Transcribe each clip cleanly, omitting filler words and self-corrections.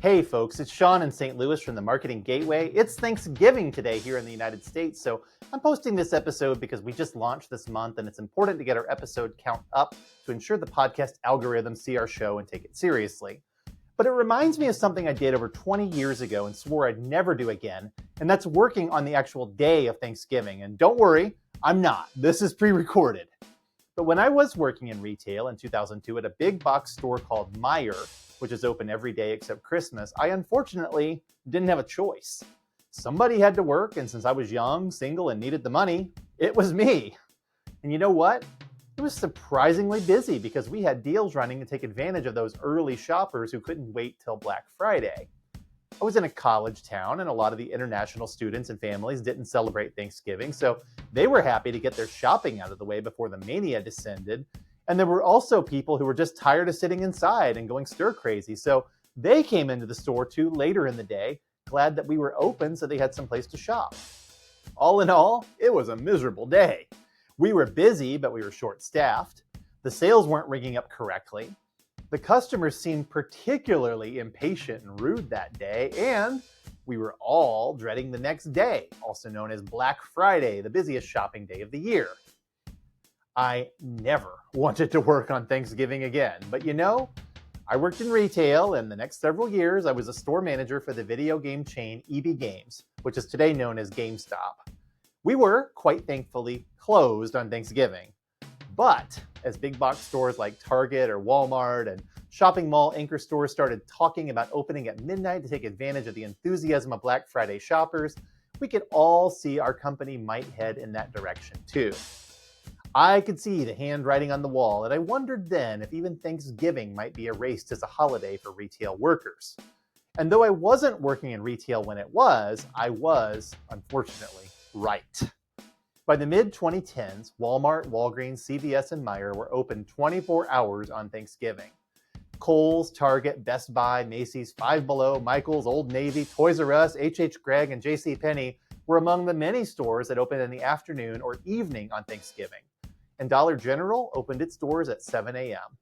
Hey folks, it's Sean in St. Louis from the Marketing Gateway. It's Thanksgiving today here in the United States, so I'm posting this episode because we just launched this month and it's important to get our episode count up to ensure the podcast algorithms see our show and take it seriously. But it reminds me of something I did over 20 years ago and swore I'd never do again, and that's working on the actual day of Thanksgiving. And don't worry, I'm not. This is pre-recorded. But when I was working in retail in 2002 at a big box store called Meijer, which is open every day except Christmas, I unfortunately didn't have a choice. Somebody had to work, and since I was young, single, and needed the money, it was me. And you know what? It was surprisingly busy because we had deals running to take advantage of those early shoppers who couldn't wait till Black Friday. I was in a college town, and a lot of the international students and families didn't celebrate Thanksgiving, so they were happy to get their shopping out of the way before the mania descended. And there were also people who were just tired of sitting inside and going stir crazy, so they came into the store too later in the day, glad that we were open so they had some place to shop. All in all, it was a miserable day. We were busy, but we were short-staffed. The sales weren't ringing up correctly. The customers seemed particularly impatient and rude that day, and we were all dreading the next day, also known as Black Friday, the busiest shopping day of the year. I never wanted to work on Thanksgiving again, but you know, I worked in retail, and the next several years I was a store manager for the video game chain EB Games, which is today known as GameStop. We were, quite thankfully, closed on Thanksgiving. But as big box stores like Target or Walmart and shopping mall anchor stores started talking about opening at midnight to take advantage of the enthusiasm of Black Friday shoppers, we could all see our company might head in that direction too. I could see the handwriting on the wall, and I wondered then if even Thanksgiving might be erased as a holiday for retail workers. And though I wasn't working in retail when it was, I was, unfortunately, right. By the mid-2010s, Walmart, Walgreens, CVS, and Meijer were open 24 hours on Thanksgiving. Kohl's, Target, Best Buy, Macy's, Five Below, Michael's, Old Navy, Toys R Us, H.H. Gregg, and JCPenney were among the many stores that opened in the afternoon or evening on Thanksgiving. And Dollar General opened its doors at 7 a.m.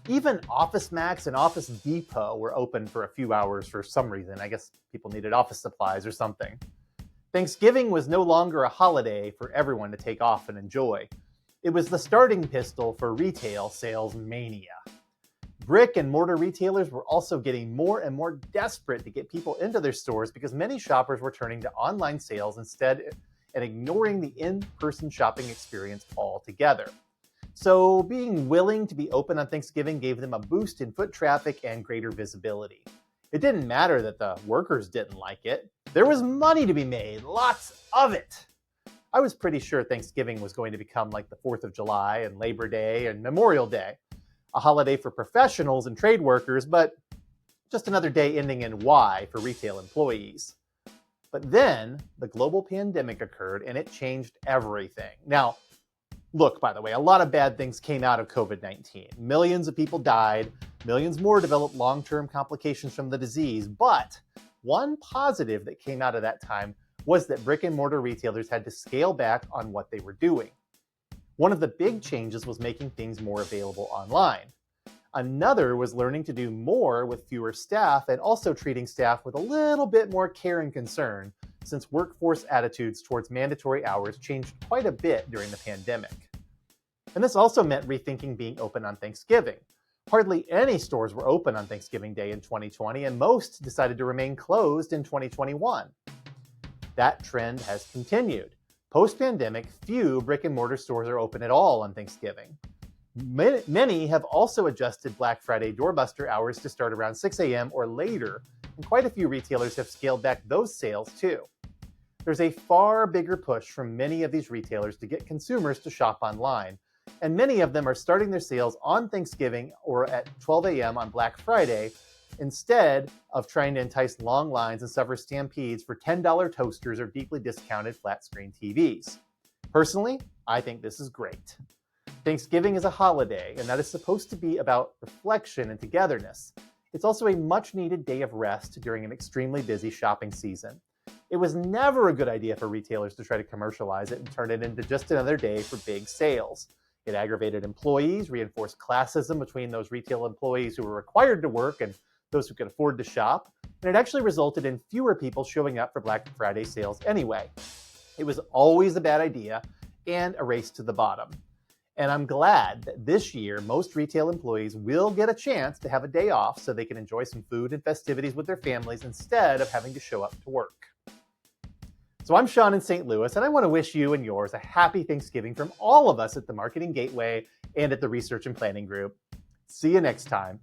Even Office Max and Office Depot were open for a few hours for some reason. I guess people needed office supplies or something. Thanksgiving was no longer a holiday for everyone to take off and enjoy. It was the starting pistol for retail sales mania. Brick and mortar retailers were also getting more and more desperate to get people into their stores because many shoppers were turning to online sales instead and ignoring the in-person shopping experience altogether. So being willing to be open on Thanksgiving gave them a boost in foot traffic and greater visibility. It didn't matter that the workers didn't like it. There was money to be made, lots of it. I was pretty sure Thanksgiving was going to become like the 4th of July and Labor Day and Memorial Day, a holiday for professionals and trade workers, but just another day ending in Y for retail employees. But then the global pandemic occurred and it changed everything. Now, look, by the way, a lot of bad things came out of COVID-19. Millions of people died, millions more developed long-term complications from the disease. But one positive that came out of that time was that brick and mortar retailers had to scale back on what they were doing. One of the big changes was making things more available online. Another was learning to do more with fewer staff and also treating staff with a little bit more care and concern, since workforce attitudes towards mandatory hours changed quite a bit during the pandemic. And this also meant rethinking being open on Thanksgiving. Hardly any stores were open on Thanksgiving Day in 2020, and most decided to remain closed in 2021. That trend has continued. Post-pandemic, few brick and mortar stores are open at all on Thanksgiving. Many have also adjusted Black Friday doorbuster hours to start around 6 a.m. or later, and quite a few retailers have scaled back those sales too. There's a far bigger push from many of these retailers to get consumers to shop online, and many of them are starting their sales on Thanksgiving or at 12 a.m. on Black Friday, instead of trying to entice long lines and suffer stampedes for $10 toasters or deeply discounted flat-screen TVs. Personally, I think this is great. Thanksgiving is a holiday, and that is supposed to be about reflection and togetherness. It's also a much-needed day of rest during an extremely busy shopping season. It was never a good idea for retailers to try to commercialize it and turn it into just another day for big sales. It aggravated employees, reinforced classism between those retail employees who were required to work and those who could afford to shop, and it actually resulted in fewer people showing up for Black Friday sales anyway. It was always a bad idea and a race to the bottom. And I'm glad that this year, most retail employees will get a chance to have a day off so they can enjoy some food and festivities with their families instead of having to show up to work. So I'm Sean in St. Louis, and I want to wish you and yours a happy Thanksgiving from all of us at the Marketing Gateway and at the Research and Planning Group. See you next time.